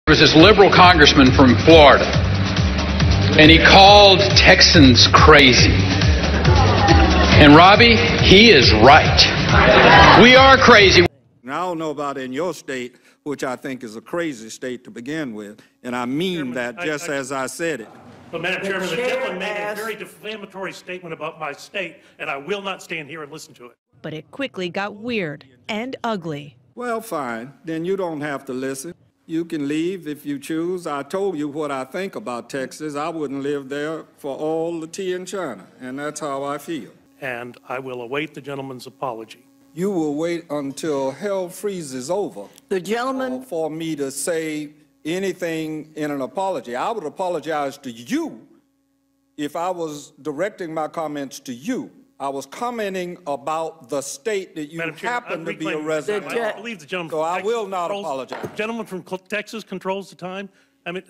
There was this liberal congressman from Florida, and he called Texans crazy. And Robbie, he is right. We are crazy. Now, I don't know about in your state, which I think is a crazy state to begin with, and I mean that just as I said it. But, Madam Chairman, the gentleman made a very defamatory statement about my state, and I will not stand here and listen to it. But it quickly got weird and ugly. Well, fine. Then you don't have to listen. You can leave if you choose. I told you what I think about Texas. I wouldn't live there for all the tea in China, and that's how I feel. And I will await the gentleman's apology. You will wait until hell freezes over. The gentleman... For me to say anything in an apology. I would apologize to you if I was directing my comments to you. I was commenting about the state that you happen to be a resident of. I believe the gentleman so I will not apologize. The gentleman from Texas controls the time. I mean,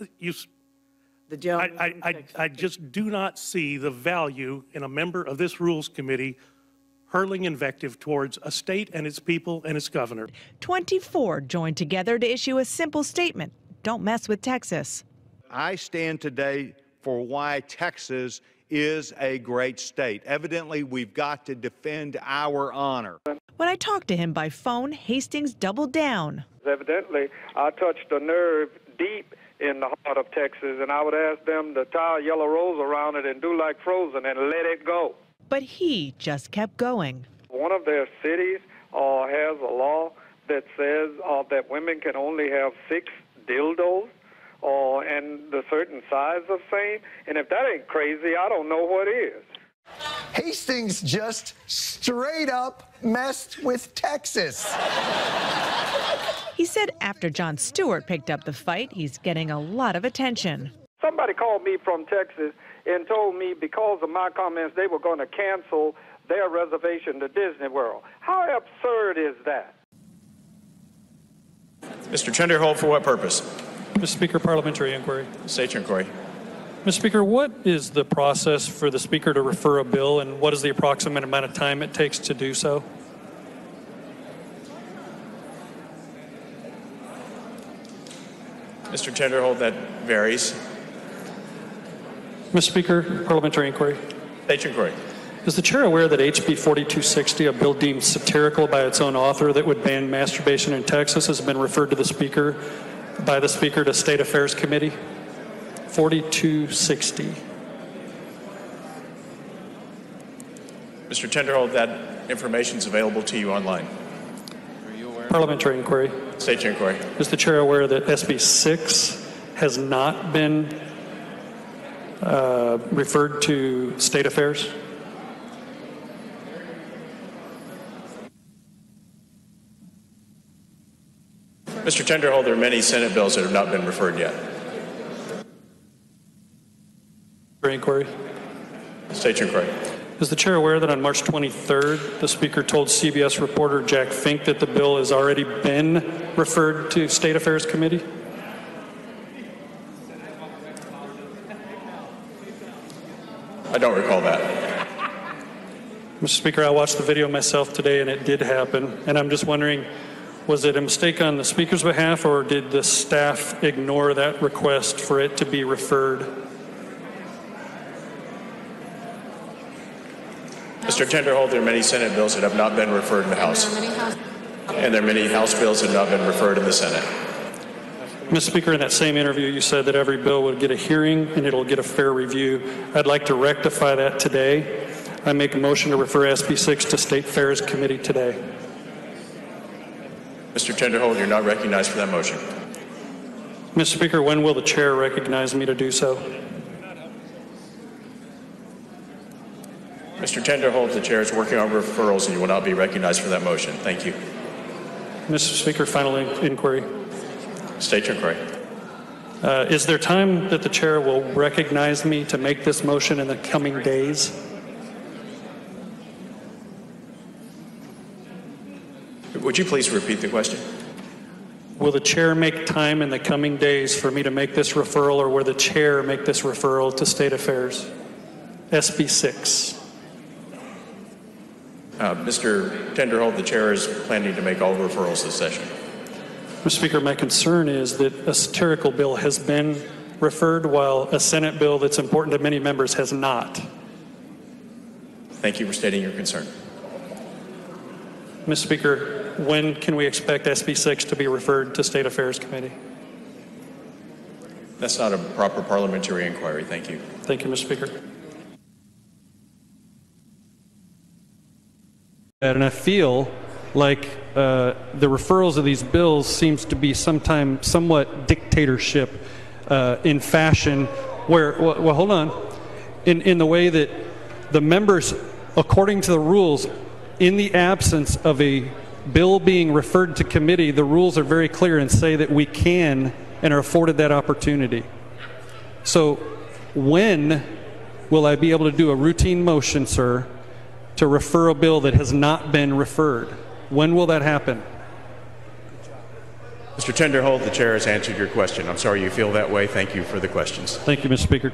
I just do not see the value in a member of this Rules Committee hurling invective towards a state and its people and its governor. 24 joined together to issue a simple statement: don't mess with Texas. I stand today for why Texas is a great state. Evidently, we've got to defend our honor. When I talked to him by phone, Hastings doubled down. Evidently, I touched a nerve deep in the heart of Texas, and I would ask them to tie a yellow rose around it and do like Frozen and let it go. But he just kept going. One of their cities has a law that says that women can only have 6 dildos and the certain size of same. And if that ain't crazy, I don't know what is. Hastings just straight up messed with Texas. He said after Jon Stewart picked up the fight, he's getting a lot of attention. Somebody called me from Texas and told me because of my comments they were going to cancel their reservation to Disney World. How absurd is that? Mr. Chenderhold, for what purpose? Mr. Speaker, parliamentary inquiry. State your inquiry. Mr. Speaker, what is the process for the Speaker to refer a bill, and what is the approximate amount of time it takes to do so? Mr. Chenderhold, that varies. Mr. Speaker, parliamentary inquiry. State your inquiry. Is the chair aware that HB 4260, a bill deemed satirical by its own author that would ban masturbation in Texas, has been referred to the Speaker by the Speaker to State Affairs Committee? 4260. Mr. Chenderhold, that information is available to you online. Are you aware? Parliamentary inquiry. State your inquiry. Is the chair aware that SB 6 has not been referred to State Affairs? Mr. Chenderhold, there are many Senate bills that have not been referred yet. Inquiry. State your inquiry. Is the chair aware that on March 23rd, the Speaker told CBS reporter Jack Fink that the bill has already been referred to State Affairs Committee? I don't recall that. Mr. Speaker, I watched the video myself today, and it did happen. And I'm just wondering, was it a mistake on the Speaker's behalf, or did the staff ignore that request for it to be referred? Mr. Chenderhold, there are many Senate bills that have not been referred in the House. And there are many House bills that have not been referred in the Senate. Mr. Speaker, in that same interview, you said that every bill would get a hearing and it'll get a fair review. I'd like to rectify that today. I make a motion to refer SB 6 to State Affairs Committee today. Mr. Chenderhold, you're not recognized for that motion. Mr. Speaker, when will the chair recognize me to do so? Mr. Chenderhold, the chair is working on referrals and you will not be recognized for that motion. Thank you. Mr. Speaker, final inquiry. State your inquiry. Is there time that the chair will recognize me to make this motion in the coming days? Would you please repeat the question? Will the chair make time in the coming days for me to make this referral, or will the chair make this referral to State Affairs? SB 6. Mr. Chenderhold, the chair is planning to make all referrals this session. Mr. Speaker, my concern is that a satirical bill has been referred while a Senate bill that's important to many members has not. Thank you for stating your concern. Mr. Speaker, when can we expect SB 6 to be referred to State Affairs Committee? That's not a proper parliamentary inquiry. Thank you. Thank you, Mr. Speaker. And I feel like the referrals of these bills seems to be somewhat dictatorship in fashion where, well, hold on, in the way that the members, according to the rules, in the absence of a bill being referred to committee, the rules are very clear and say that we can and are afforded that opportunity. So when will I be able to do a routine motion, sir, to refer a bill that has not been referred? When will that happen? Mr. Tenderholt, the chair has answered your question. I'm sorry you feel that way. Thank you for the questions. Thank you, Mr. Speaker.